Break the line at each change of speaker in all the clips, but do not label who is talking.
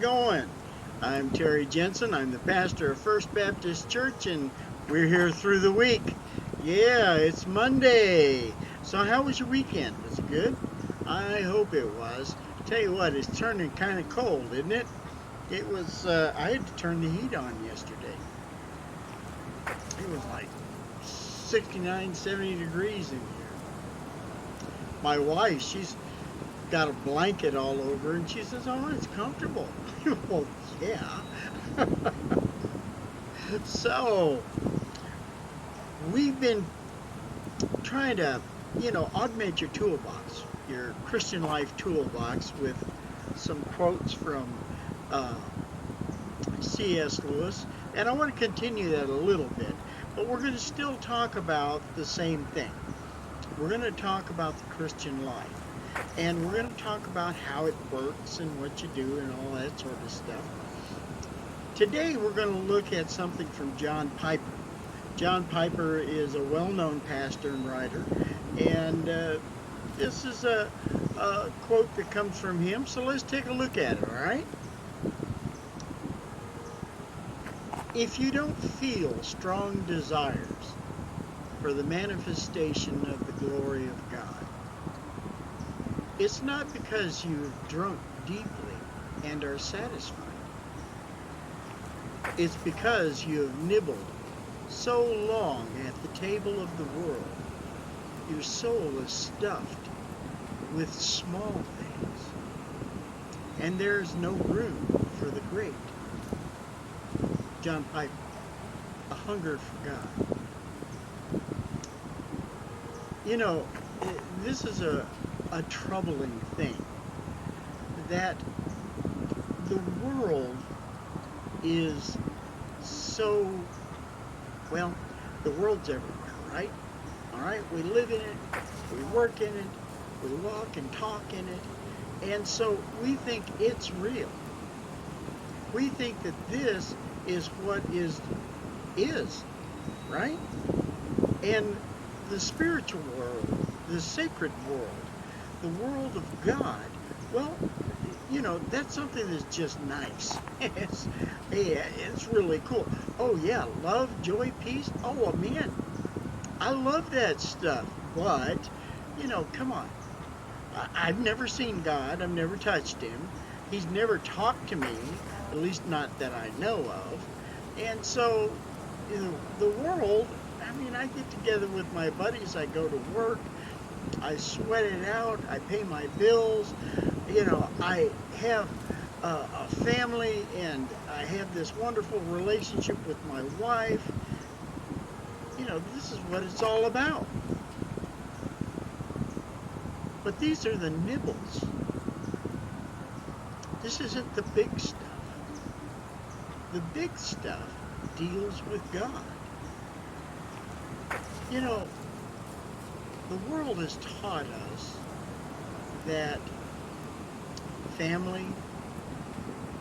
it going? I'm Terry Jensen. I'm the pastor of First Baptist Church, and we're here through the week. Yeah, it's Monday. So, how was your weekend? Was it good? I hope it was. Tell you what, it's turning kind of cold, isn't it? It was, I had to turn the heat on yesterday. It was like 69, 70 degrees in here. My wife, she's got a blanket all over, and she says, "Oh, it's comfortable." Well, yeah. So we've been trying to, augment your toolbox, your Christian life toolbox, with some quotes from uh, C.S. Lewis, and I want to continue that a little bit. But we're going to still talk about the same thing. We're going to talk about the Christian life, and we're going to talk about how it works and what you do and all that sort of stuff. Today we're going to look at something from John Piper. John Piper is a well-known pastor and writer, and this is a quote that comes from him, so let's take a look at it, all right? If you don't feel strong desires for the manifestation of the glory of God, it's not because you've drunk deeply and are satisfied. It's because you have nibbled so long at the table of the world, your soul is stuffed with small things, and there's no room for the great. John Piper, A Hunger for God. You know, this is a troubling thing, that the world is so, well, the world's everywhere, right? All right, we live in it, we work in it, we walk and talk in it, and so we think it's real. We think that this is what is, right? And the spiritual world, the sacred world, the world of God, well, that's something that's just nice. It's really cool. Oh yeah, love, joy, peace. Oh man, I love that stuff. But, come on. I've never seen God. I've never touched him. He's never talked to me, at least not that I know of. And so, the world, I mean, I get together with my buddies. I go to work. I sweat it out. I pay my bills. I have a family, and I have this wonderful relationship with my wife. This is what it's all about. But these are the nibbles. This isn't the big stuff. The big stuff deals with God. The world has taught us that family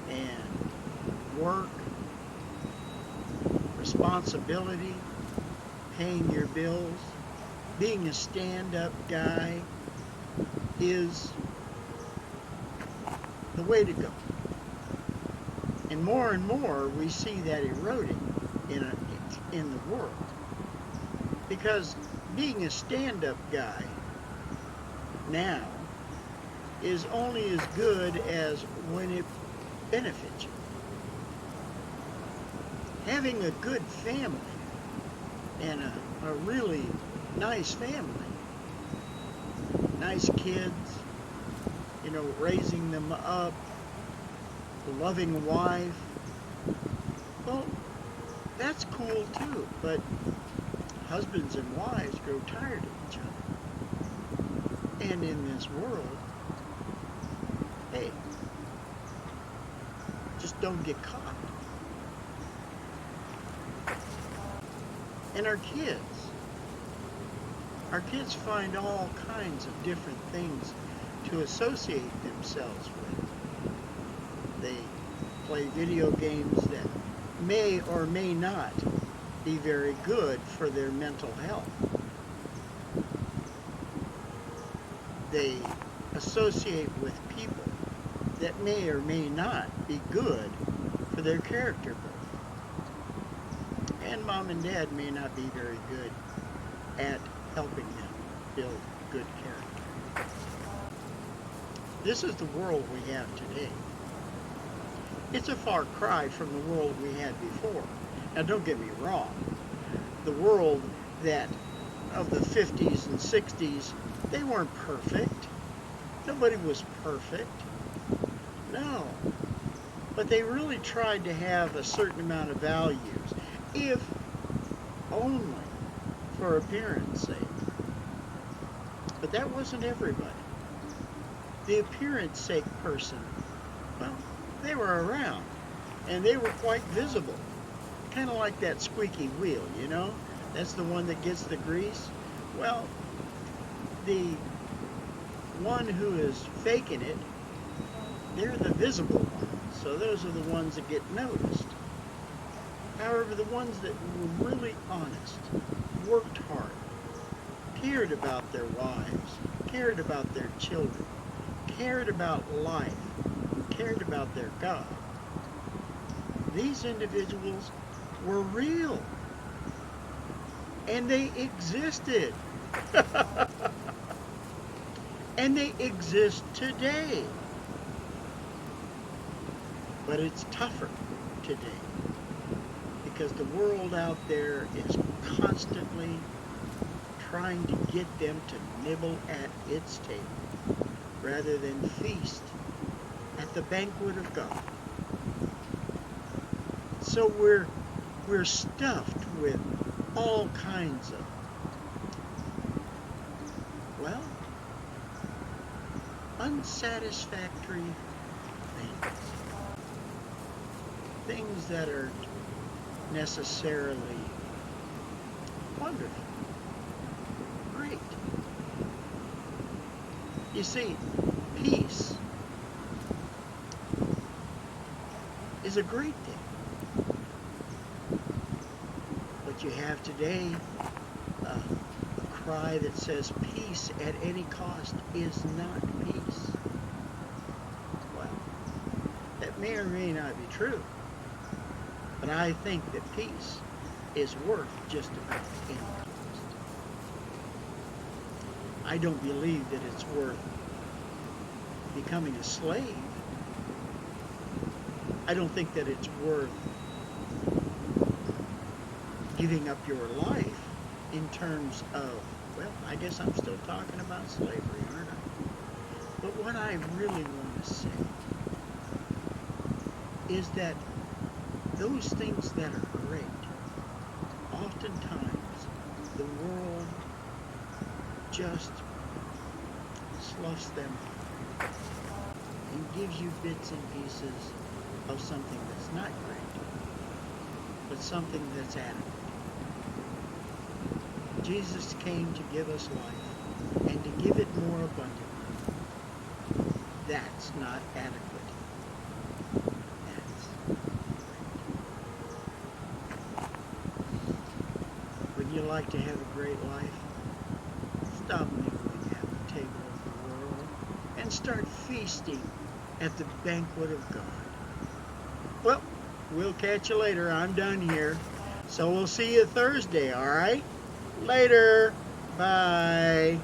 and work, responsibility, paying your bills, being a stand-up guy is the way to go. And more we see that eroding in the world. Because being a stand-up guy now is only as good as when it benefits you. Having a good family and a really nice family, nice kids, raising them up, a loving wife, well, that's cool too, but husbands and wives grow tired of each other. And in this world, hey, just don't get caught. And our kids find all kinds of different things to associate themselves with. They play video games that may or may not be very good for their mental health. They associate with people that may or may not be good for their character building. And mom and dad may not be very good at helping them build good character. This is the world we have today. It's a far cry from the world we had before. Now don't get me wrong. The world that of the 50s and 60s, they weren't perfect. Nobody was perfect. No. But they really tried to have a certain amount of values, if only for appearance sake. But that wasn't everybody. The appearance sake person, well, they were around, and they were quite visible. Kind of like that squeaky wheel, you know? That's the one that gets the grease. Well, the one who is faking it, they're the visible ones. So those are the ones that get noticed. However, the ones that were really honest, worked hard, cared about their wives, cared about their children, cared about life, cared about their God, these individuals were real. And they existed. And they exist today. But it's tougher today because the world out there is constantly trying to get them to nibble at its table rather than feast at the banquet of God. So we're stuffed with all kinds of, well, unsatisfactory things. Things that aren't necessarily wonderful, great. You see, peace is a great thing. What you have today, a cry that says peace at any cost is not peace. Well, that may or may not be true. But I think that peace is worth just about any cost. I don't believe that it's worth becoming a slave. I don't think that it's worth giving up your life in terms of, well, I guess I'm still talking about slavery, aren't I? But what I really want to say is that those things that are great, oftentimes the world just sloughs them and gives you bits and pieces of something that's not great, but something that's adequate. Jesus came to give us life and to give it more abundantly. That's not adequate. You like to have a great life? Stop nibbling at the table of the world and start feasting at the banquet of God. Well, we'll catch you later. I'm done here. So we'll see you Thursday, all right? Later. Bye.